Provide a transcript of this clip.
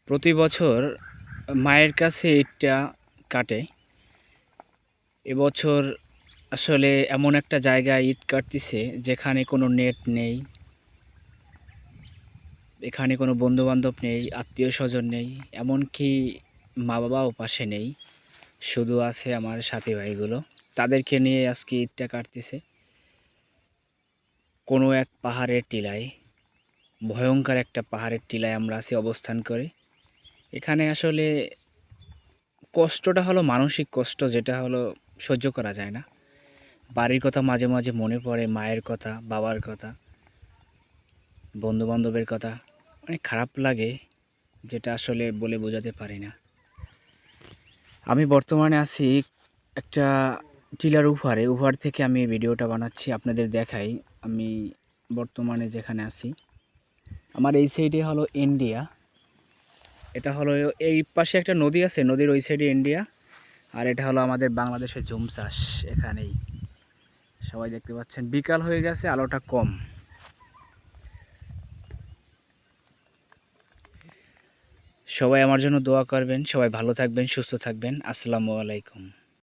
প্রতি বছর মায়ের কাছে ঈদটা কাটে। এবছর আসলে এমন একটা জায়গায় ঈদ কাটতেছে যেখানে কোনো নেট নেই, এখানে কোনো বন্ধুবান্ধব নেই, আত্মীয় স্বজন নেই, এমনকি মা বাবাও পাশে নেই। শুধু আছে আমার সাথী ভাইগুলো, তাদেরকে নিয়ে আজকে ঈদটা কাটতেছে কোনো এক পাহাড়ের টিলায়। ভয়ঙ্কর একটা পাহাড়ের টিলায় আমরা আছি অবস্থান করে। এখানে আসলে কষ্টটা হলো মানসিক কষ্ট, যেটা হলো সহ্য করা যায় না। বাড়ির কথা মাঝে মাঝে মনে পড়ে, মায়ের কথা, বাবার কথা, বন্ধুবান্ধবের কথা, অনেক খারাপ লাগে, যেটা আসলে বলে বোঝাতে পারি না। আমি বর্তমানে আছি একটা টিলার উপর থেকে আমি ভিডিওটা বানাচ্ছি, আপনাদের দেখাই। আমি বর্তমানে যেখানে আছি, আমার এই সাইডে হলো ইন্ডিয়া, এটা হলো এই পাশে একটা নদী আছে, নদীর ওই সাইডে ইন্ডিয়া, আর এটা হলো আমাদের বাংলাদেশের ঝুম চাষ। এখানেই সবাই দেখতে পাচ্ছেন, বিকাল হয়ে গেছে, আলোটা কম। সবাই আমার জন্য দোয়া করবেন, সবাই ভালো থাকবেন, সুস্থ থাকবেন। আসসালামু আলাইকুম।